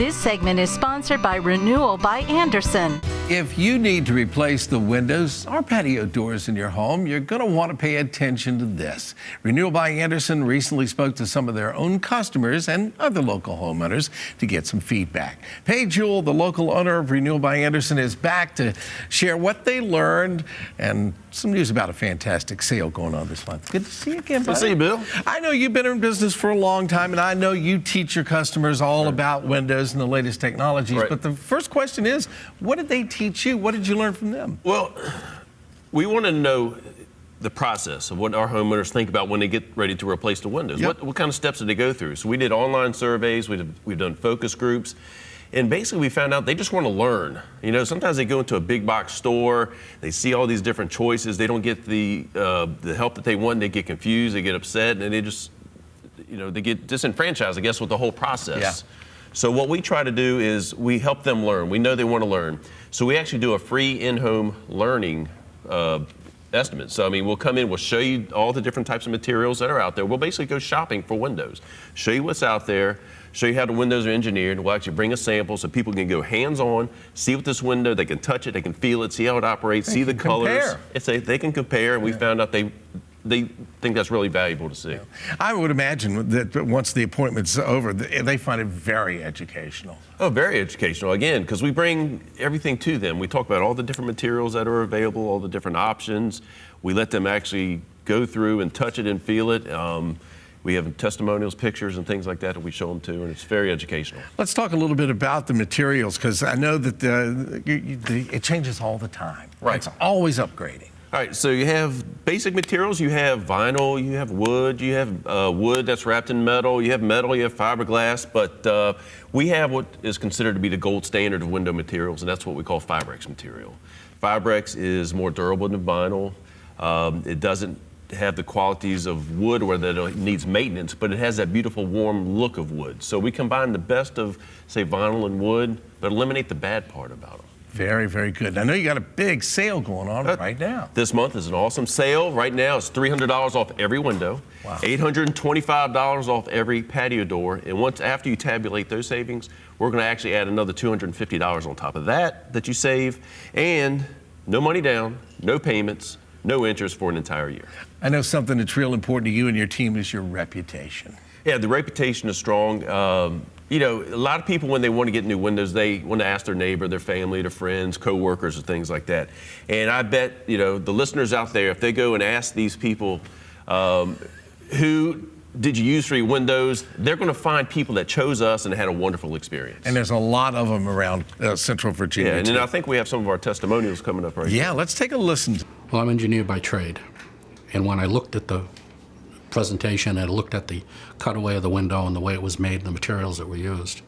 This segment is sponsored by Renewal by Andersen. If you need to replace the windows or patio doors in your home, you're going to want to pay attention to this. Renewal by Andersen recently spoke to some of their own customers and other local homeowners to get some feedback. Paige Jewell, the local owner of Renewal by Andersen, is back to share what they learned and some news about a fantastic sale going on this month. Good to see you again, buddy. Good to see you, Bill. I know you've been in business for a long time, and I know you teach your customers all about windows and the latest technologies. Right. But the first question is, what did they teach you? What did you learn from them? Well, we want to know the process of what our homeowners think about when they get ready to replace the windows. Yep. What kind of steps did they go through? So we did online surveys, we've done focus groups, and basically we found out they just want to learn. You know, sometimes they go into a big box store, they see all these different choices, they don't get the help that they want, they get confused, they get upset, and they just, you know, they get disenfranchised, I guess, with the whole process. Yeah. So what we try to do is we help them learn. We know they want to learn. So we actually do a free in-home learning estimate. So, I mean, we'll come in, we'll show you all the different types of materials that are out there. We'll basically go shopping for windows, show you what's out there, show you how the windows are engineered. We'll actually bring a sample so people can go hands-on, see what this window, they can touch it, they can feel it, see how it operates, see the colors. They can compare, and we found out they think that's really valuable to see. I would imagine that once the appointment's over, they find it very educational. Oh, very educational, again, because we bring everything to them. We talk about all the different materials that are available, all the different options. We let them actually go through and touch it and feel it. We have testimonials, pictures, and things like that we show them to, and it's very educational. Let's talk a little bit about the materials, because I know that it changes all the time. Right. It's always upgrading. All right, so you have basic materials. You have vinyl, you have wood, you have wood that's wrapped in metal, you have fiberglass, but we have what is considered to be the gold standard of window materials, and that's what we call Fibrex material. Fibrex is more durable than vinyl. It doesn't have the qualities of wood or that it needs maintenance, but it has that beautiful warm look of wood. So we combine the best of, say, vinyl and wood, but eliminate the bad part about them. Very, very good. I know you got a big sale going on right now. This month is an awesome sale. Right now, it's $300 off every window, wow. $825 off every patio door, and after you tabulate those savings, we're going to actually add another $250 on top of that you save, and no money down, no payments, no interest for an entire year. I know something that's real important to you and your team is your reputation. Yeah, the reputation is strong. You know, a lot of people, when they want to get new windows, they want to ask their neighbor, their family, their friends, co-workers, or things like that. And I bet, you know, the listeners out there, if they go and ask these people, who did you use for your windows, they're going to find people that chose us and had a wonderful experience. And there's a lot of them around Central Virginia. Yeah, and then I think we have some of our testimonials coming up right now. Yeah, let's take a listen. Well, I'm an engineer by trade, and when I looked at the presentation and looked at the cutaway of the window and the way it was made and the materials that were used,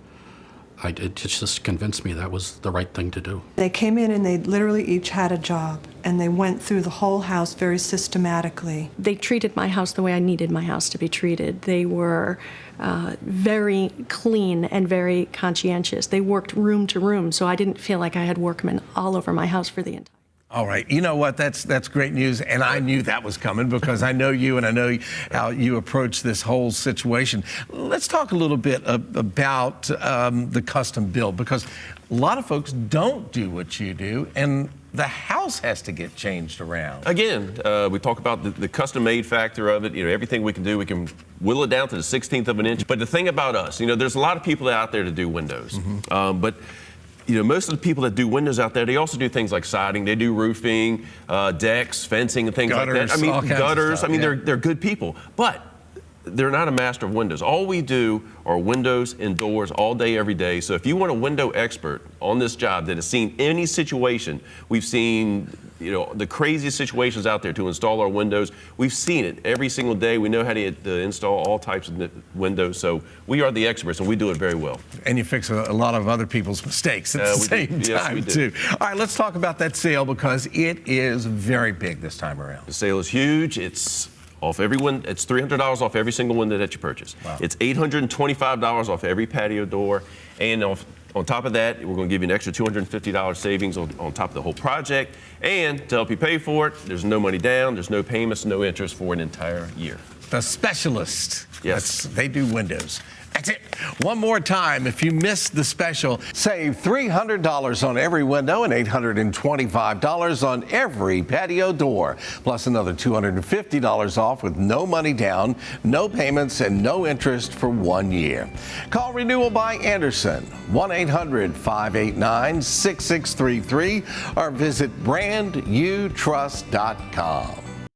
it just convinced me that was the right thing to do. They came in and they literally each had a job, and they went through the whole house very systematically. They treated my house the way I needed my house to be treated. They were very clean and very conscientious. They worked room to room, so I didn't feel like I had workmen all over my house for the entire. All right, you know what, that's great news, and I knew that was coming because I know you and I know how you approach this whole situation. Let's talk a little bit about the custom build, because a lot of folks don't do what you do, and the house has to get changed around. Again, we talk about the custom-made factor of it. You know, everything we can do, we can whittle it down to the 16th of an inch. But the thing about us, you know, there's a lot of people out there to do windows, but you know, most of the people that do windows out there, they also do things like siding, they do roofing, decks, fencing, and things gutters, like that. I mean, all kinds gutters. of stuff, I mean, yeah. they're good people, but they're not a master of windows. All we do are windows and doors all day, every day. So if you want a window expert on this job that has seen any situation, we've seen, you know, the craziest situations out there to install our windows. We've seen it every single day. We know how to install all types of windows. So we are the experts, and we do it very well. And you fix a lot of other people's mistakes at the same time, too. All right, let's talk about that sale, because it is very big this time around. The sale is huge. It's off every window. It's $300 off every single window that you purchase. Wow. It's $825 off every patio door, and on top of that, we're going to give you an extra $250 savings on top of the whole project. And to help you pay for it, there's no money down, there's no payments, no interest for an entire year. The specialist. Yes. They do windows. That's it. One more time, if you missed the special, save $300 on every window and $825 on every patio door, plus another $250 off with no money down, no payments, and no interest for 1 year. Call Renewal by Andersen, 1-800-589-6633, or visit brandyoutrust.com.